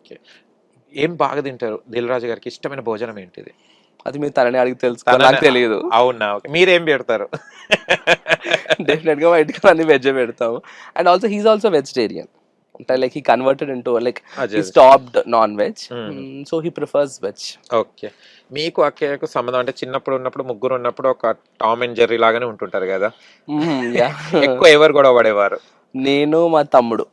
Okay. ఏం బాగా తింటారు? 'దిల్ రాజు' గారికి ఇష్టమైన భోజనం ఏంటిది? అది మీరు తనని అడిగి తెలుసుకోవాలి, తనని నాకు తెలియదు. అవునా? ఓకే. మీరేం పెడతారు? డెఫినెట్ గా బయటకు అన్ని వెజ్ పెడతాము. And also he's also vegetarian. అంటే like he converted into like he Ajay. Stopped non veg. Hmm. So he prefers veg. Okay. మీకు అక్కయ్యకు సంబంధం అంటే చిన్నప్పుడు ఉన్నప్పుడు ముగ్గురు ఉన్నప్పుడు ఒక టామ్ అండ్ జెర్రీ లాగానే ఉంటుంటారు గదా! యా. ఎక్కువ ఎవరు గొడవ పడేవారు? నేను మా తమ్ముడు.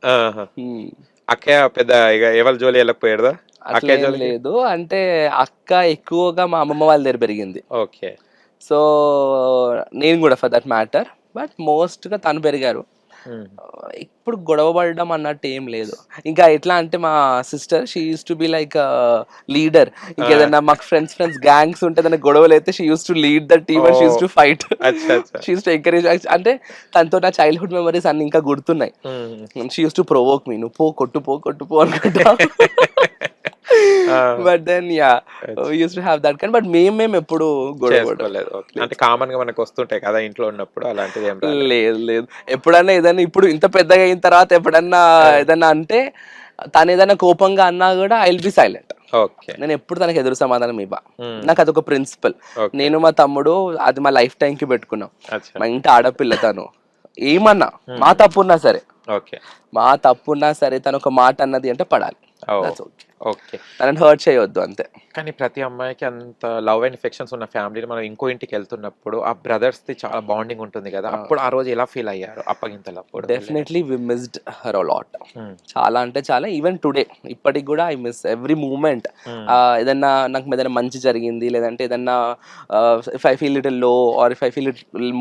ఆహా! Hmm. అక్కయ్య పెద్ద ఇగ ఎవరి జోలి ఎళ్ళకపోయేదా? అట్లా అక్కయ్య ఏం జోలికి? లేదు. అంటే అక్క ఎక్కువగా మా అమ్మమ్మ వాళ్ళ దగ్గర పెరిగింది. ఓకే. సో నేను కూడా ఫర్ దట్ మ్యాటర్. బట్ మోస్ట్గా తను పెరిగారు. హ్మ్. ఇప్పుడు గొడవ పడడం అన్నట్టు ఏం లేదు. ఇంకా ఎట్లా అంటే మా sister she use to be like leader. ఆ! ఇంకేదన్నా మాకు ఫ్రెండ్స్ గ్యాంగ్స్ ఉంటే ఏదైనా గొడవలు అయితే she use to lead the team and she use oh! To fight. అచ్చా! అచ్చా! She use to encourage. అంటే తనతో నా చైల్డ్హుడ్ మెమరీస్ అన్ని ఇంకా గుర్తున్నాయి. హ్మ్. షీ యూస్ టు ప్రొవోక్ మీ, నువ్వు కొట్టుపో అనుకుంటా. ఆ! బట్ దెన్ యా అచ్చా! Use to have that kind. But మేమేం ఎప్పుడు గొడవ పడం చేసుకోలేదు. ఓకే. లేదు. అంటే కామన్‌గా మనకొస్తుంటాయి కదా! ఇంట్లో ఉన్నప్పుడు అలాంటిదేం రాలేదు. లేదు. ఎప్పుడన్నా ఏదన్నా ఇప్పుడు ఇంత పెద్దగా అయిన తర్వాత ఎప్పుడన్నా ఆ! ఏదన్నా అంటే తను ఏదైనా కోపంగా అన్నా కూడా I will be silent. Okay. నేను ఎప్పుడు తనకి ఎదురు సమాధానం ఇవ్వ. హ్మ్. నాకు అదొక ప్రిన్సిపల్. ఓకే. నేను మా తమ్ముడు అది మా లైఫ్ టైం కి పెట్టుకున్నాం. అచ్చా! మా ఇంటి ఆడపిల్ల తను. ఏమన్నా హ్మ్. మా తప్పున్నా సరే, ఓకే. మా తప్పున్నా సరే తను ఒక మాట అన్నది అంటే పడాలి. ఓహ్! That's okay. ఓకే. తనని హర్ట్ చేయొద్దు అంతే. కానీ ప్రతి అమ్మాయికి అంత లవ్ అండ్ ఎఫెక్షన్స్ ఉన్న ఫ్యామిలీని మనం ఇంకో ఇంటికెళ్తున్నప్పుడు ఆ బ్రదర్స్‌ది చాలా బాండింగ్ ఉంటుంది గదా! అప్పుడు ఆ రోజు ఎలా ఫీల్ అయ్యారు? అప్పగింతలప్పుడు వెళ్ళినప్పుడు? Definitely we missed her a lot. Hmm. చాలా అంటే చాలా. ఈవెన్ టుడే ఇప్పటికి కూడా ఐ మిస్ ఎవ్రీ మూమెంట్. హ్మ్. ఏదన్నా నాకు ఏదైనా మంచి జరిగింది, లేదంటే ఏదన్నా if I feel little low or if I feel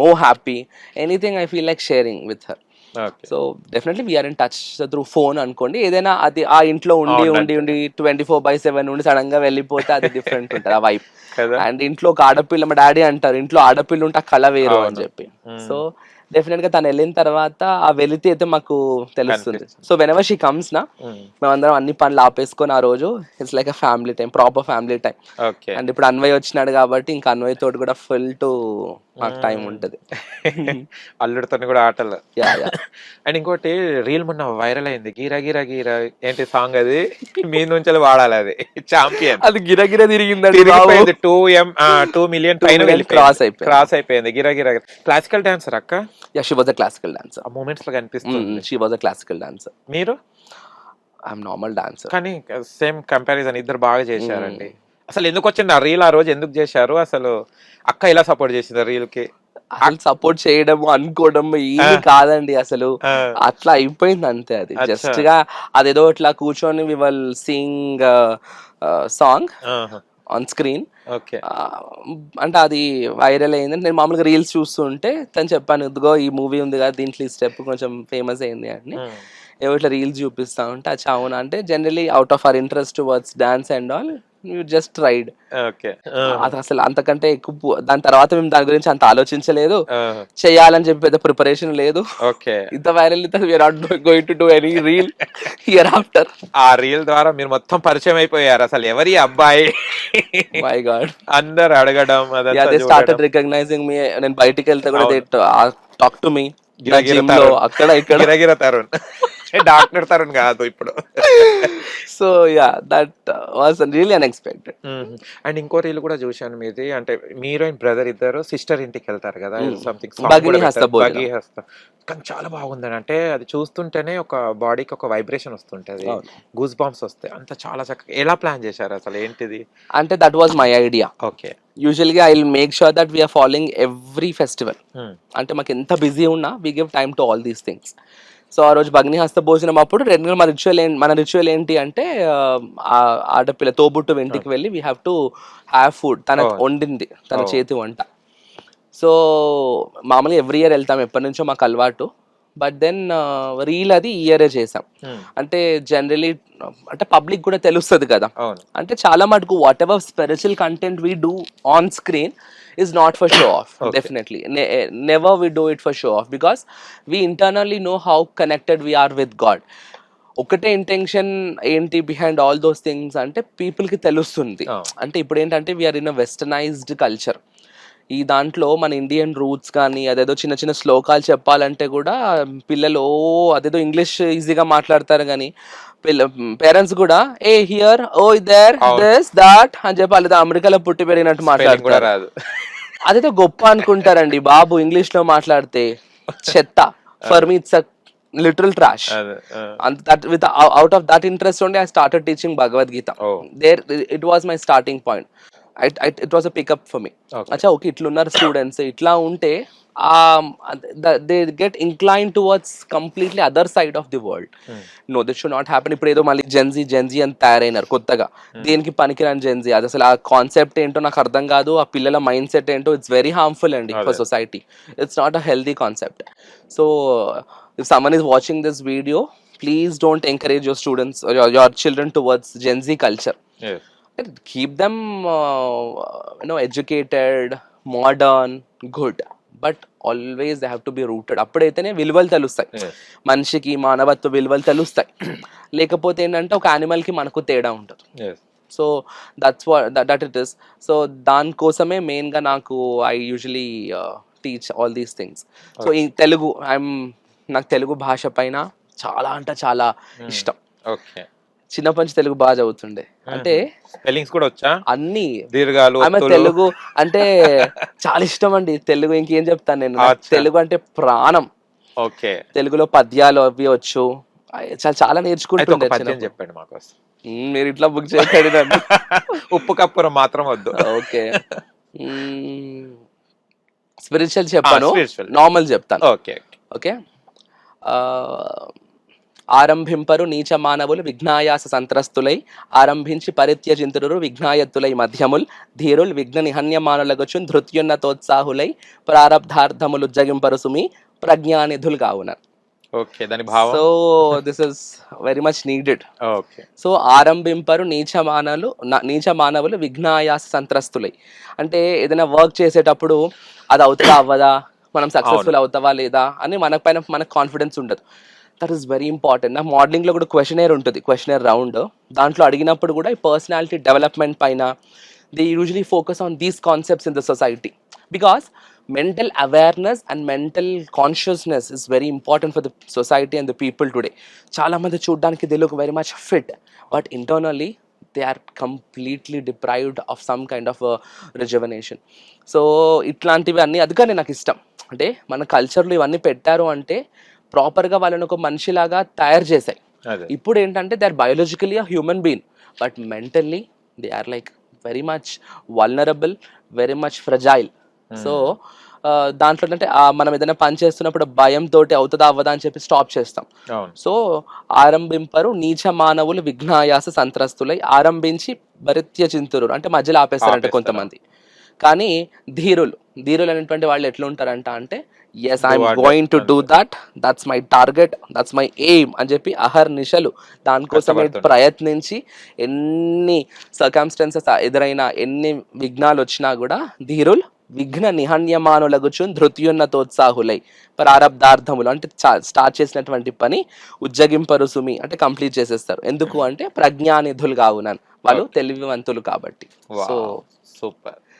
more happy, anything I feel like sharing with her. Okay. So definitely we're in touch through phone అనుకోండి. ఏదైనా అది ఆ ఇంట్లో ఉండి ఉండి అవునంతే. ఉండి 24/7 ఉండి సడన్ గా వెళ్ళిపోతే అది డిఫరెంట్ ఉంటుంది ఆ వైబ్. కదా! అండ్ ఇంట్లో ఒక ఆడపిల్ల, మా డాడీ అంటారు ఇంట్లో ఆడపిల్ల ఉంటే ఆ కళ వేరు అని అవును. చెప్పి. సో హ్మ్. డెఫినెట్ గా తను వెళ్ళిన తర్వాత ఆ వెలితి అయితే మాకు తెలుస్తుంది. కనిపిస్తుంది. So when ever she comes నా, హ్మ్. మేమందరం అన్ని పనులు ఆపేసుకొని ఆ రోజు it's like a family time, proper family time. Okay. And ఇప్పుడు అన్వయ్ వచ్చినాడు కాబట్టి ఇంకా అన్వయ్ తోటి కూడా ఫుల్ టు మాకు టైం హ్మ్. ఉంటుంది. అల్లుడితోని గూడా ఆటలు. Yeah yeah. అండ్ ఇంకోటి రీల్ మొన్న వైరల్ అయింది. 'గీరా గిరా గిరా' ఏంటి సాంగ్ అది? మీ నుంచెల్లి వాడాలది. 'చాంపియన్' అది గిరగిర తిరిగిందండి బాబు. తిరిగిపోయింది. 2 మిలియన్ 2 పైన మిలియన్ వెళ్ళిపోయింది. క్రాస్ అయిపోయింది. క్రాస్ అయిపోయింది. 'గిరా గిరా' క్లాసికల్ డాన్సర్ అక్క? Yeah, she was a classical dancer. ఆ మూమెంట్స్‌లో కనిపిస్తుంది. She was a classical dancer. మీరు? I'm normal dancer. కానీ సేమ్ కంపారిజన్ ఇద్దరు బాగా చేశారండి. అసలు ఎందుకొచ్చింది ఆ రీల్ ఆ రోజు ఎందుకు చేశారు? అసలు అక్క ఎలా సపోర్ట్ చేసింది ఆ రీల్‌కి? అసలు సపోర్ట్ చేయడం అనుకోవడం ఆ! ఏమి కాదండి అసలు. ఆ! అట్లా అయిపోయింది అంతే. అది అచ్చా! జస్ట్ గా అదేదో ఇట్లా కూర్చొని వి విల్ సింగ్ సాంగ్ ఆహా! On screen. ఓకే. అంటే అది వైరల్ అయింది. నేను మామూలుగా రీల్స్ చూస్తుంటే తను చెప్పాను, ఇదిగో ఈ మూవీ ఉంది కదా దీంట్లో ఈ స్టెప్ కొంచెం ఫేమస్ అయింది అని. హ్మ్. ఏవో ఇట్లా రీల్స్ చూపిస్తా ఉంటే అచ్చా అవునా అంటే generally out of our interest towards dance and all you just tried. Okay. ఆహా! అది అసలు అంతకంటే ఎక్కువ దాని తర్వాత మేము దాని గురించి అంత ఆలోచించలేదు. ఆహా! చేయాలని చెప్పి పెద్ద ప్రిపరేషన్ లేదు. ఓకే. ఇంత వైరల్ అయితే we're not going to do any reel hereafter. ఆ రీల్ ద్వారా మీరు మొత్తం పరిచయం అయిపోయారు. అసలు ఎవరి అబ్బాయి? My God. అందరూ అడగడం యా, అదంతా దే చూడడం. Started recognizing me. నేను బయటికి వెళ్తే కూడా దే అవును. Talk to me. నా గిరగిర జిమ్ లో తరుణ్. అక్కడ ఇక్కడ. గిరగిర తరుణ్. డాక్టర్ తరుణ్ కాదు ఇప్పుడు. So yeah, that was really unexpected. హుహు. అండ్ ఇంకో రీల్ కూడా చూశాను మీది. అంటే మీరు అండ్ బ్రదర్ ఇద్దరు సిస్టర్ ఇంటికెళ్తారు కదా! ఏదో సంథింగ్ సాంగ్ భగిని కూడా హస్త పెట్టారు. భోజనం. 'భగీరథ' కానీ చాలా బాగుందండి. అంటే అది చూస్తుంటేనే ఒక బాడీకి ఒక వైబ్రేషన్ వస్తుంటది. అవును. గూస్ బంప్స్ వస్తాయి. అంత చాలా చక్కగా ఎలా ప్లాన్ చేశారు అసలు ఏంటిది? అంటే that was my idea. Okay. యూజువల్గా I will make sure that we're following every festival. Hmm. అంటే మాకు ఎంత బిజీ ఉన్నా we give time to all these things. So ఆ రోజు భగ్ని హస్త భోజనం అప్పుడు రెగ్యులర్ మన రిచువల్ ఏంటి అంటే ఆడపిల్ల తోబుట్టు ఇంటికి ఓకే. వెళ్ళి we have to have food. తన ఓహ్! వండింది, తన ఓహ్! చేతి వంట. సో మామూలుగా ఎవ్రీ ఇయర్ వెళ్తాం, ఎప్పటి నుంచో మాకు అలవాటు. బట్ దెన్ రీల్ అది ఈ ఇయరే చేసాం. హ్మ్. అంటే జనరలీ అంటే పబ్లిక్ కూడా తెలుస్తుంది కదా. అవును. అంటే చాలా మటుకు what ever spiritual content we do on screen is not for show off. Okay. Definitely never we do it for show off, because we internally know how connected we are with God. ఒకటే intention ఏంటి behind all those things అంటే people కి తెలుస్తుంది. అవును. అంటే ఇప్పుడు ఏంటంటే we're in a westernized culture. ఈ దాంట్లో మన ఇండియన్ రూట్స్ కానీ అదేదో చిన్న చిన్న శ్లోకాలు చెప్పాలంటే కూడా పిల్లలు అదేదో ఇంగ్లీష్ ఈజీగా మాట్లాడతారు కానీ పేరెంట్స్ కూడా a here oh there this that అని చెప్పి వాళ్ళతో అమెరికాలో పుట్టి పెరిగినట్టు కూడా మాట్లాడతారు. రాదు. అదేదో గొప్ప అనుకుంటారండి బాబు, ఇంగ్లీష్ లో మాట్లాడితే చెత్త. For me it's literal trash. And that with out of that interest only I started teaching Bhagavad Gita. There it was my starting point. It was a pickup for me. Acha okay itluన్నారు students ఇట్లా ఉంటే they get inclined towards completely other side of the world. No, this should not happen. ఇప్పుడు ఏదో మళ్ళీ Gen Z అని తయారైనారు కొత్తగా. దేనికి పనికిరాని జెన్జీ, అది అసలు ఆ కాన్సెప్ట్ ఏంటో నాకు అర్థం కాదు. ఆ పిల్లల మైండ్ సెట్ ఏంటో ఇట్స్ వెరీ హార్మ్ఫుల్ అండి for society. It's not a healthy concept. So if someone is watching this video, please don't encourage your students or your children towards Gen Z culture. Yes. Keep them educated, modern, good, but always they have to be rooted. అప్పుడైతేనే విలువలు తెలుస్తాయి మనిషికి, మానవత్వ విలువలు తెలుస్తాయి. లేకపోతే ఏంటంటే ఒక animal కి మనకు తేడా ఉంటుంది. So that it is. So దానికోసమే మెయిన్ గా నాకు I usually teach all these things. So ఈ తెలుగు నాకు తెలుగు భాష పైన చాలా అంటే చాలా ఇష్టం. చిన్నప్పటి నుంచి తెలుగు బాగా చదువుతుండే. అంటే స్పెల్లింగ్స్ కూడా వచ్చా, అన్ని దీర్ఘాలు, ఆమె తెలుగు అంటే చాలా ఇష్టం అండి. తెలుగు ఇంకేం చెప్తాను నేను, తెలుగు అంటే ప్రాణం. ఓకే, తెలుగులో పద్యాలు అవి వచ్చు, చాలా నేర్చుకుంటుండే. చెప్పండి మాకు. మీరు ఇట్లా బుక్ చేయకండి. ఉప్పు కప్పురం మాత్రం వద్దు. ఓకే, స్పిరిచువల్ చెప్పాను, నార్మల్ చెప్తాను. Okay okay. ఆరంభింపరు నీచ మానవులు విఘ్నాయాస సంత్రస్తులై ఆరంభించి పరిత్యజింతురు విఘ్నాయత్తులై మధ్యముల్ ధీరుల్ విఘ్న నిహన్యమానులగొచ్చు ధృత్యున్నతోత్సాహులై ప్రారబ్ధార్థములు జగింపరు సుమి ప్రజ్ఞానిధులు కావున. ఓకే, దాని భావం. So this is very much needed. Okay. So ఆరంభింపరు నీచ మానవులు విఘ్నాయాస సంత్రస్తులై అంటే ఏదైనా వర్క్ చేసేటప్పుడు అది అవుతుందా అవ్వదా, మనం సక్సెస్ఫుల్ అవుతావా లేదా అని మనకు కాన్ఫిడెన్స్ ఉండదు. That is very important. నా మోడలింగ్లో కూడా క్వశ్చనర్ ఉంటుంది, క్వశ్చనర్ రౌండ్. దాంట్లో అడిగినప్పుడు కూడా ఈ పర్సనాలిటీ డెవలప్మెంట్ పైన they usually focus on these concepts in the society because mental awareness and mental consciousness is very important for the society and the people today. చాలా మంది చూడడానికి they look very much fit, but internally they are completely deprived of some kind of a rejuvenation. So ఇట్లాంటివి అన్నీ అందుకనే నాకు ఇష్టం. అంటే మన కల్చర్లో ఇవన్నీ పెట్టారు అంటే ప్రాపర్గా వాళ్ళని ఒక మనిషిలాగా తయారు చేశాయి. ఇప్పుడు ఏంటంటే they are biologically a human being, but mentally they are like very much vulnerable, very much fragile. So దాంట్లో అంటే మనం ఏదైనా పని చేస్తున్నప్పుడు భయంతో అవుతుందా అవ్వదా అని చెప్పి స్టాప్ చేస్తాం. సో ఆరంభింపరు నీచ మానవులు విఘ్నాయాస సంత్రస్తులై ఆరంభించి భరిత్యజింతురు అంటే మధ్యలో ఆపేస్తారంటే కొంతమంది. కానీ ధీరులు అనేటువంటి వాళ్ళు ఎట్లా ఉంటారంట అంటే yes I'm going to do that's my target, that's my aim అని చెప్పి అహర్నిశలు దానికోసమే ప్రయత్నించి ఎన్ని సర్కమ్స్టెన్సెస్ ఎదురైనా ఎన్ని విఘ్నాలు వచ్చినా కూడా ధీరులు విఘ్న నిహన్యమానులగుచు ధృత్యున్నతోత్సాహులై ప్రారబ్ధార్థములు అంటే స్టార్ట్ చేసినటువంటి పని ఉజ్జగింపరు సుమి అంటే కంప్లీట్ చేసేస్తారు. ఎందుకు అంటే ప్రజ్ఞానిధులు కావునని, వాళ్ళు తెలివివంతులు కాబట్టి. So super.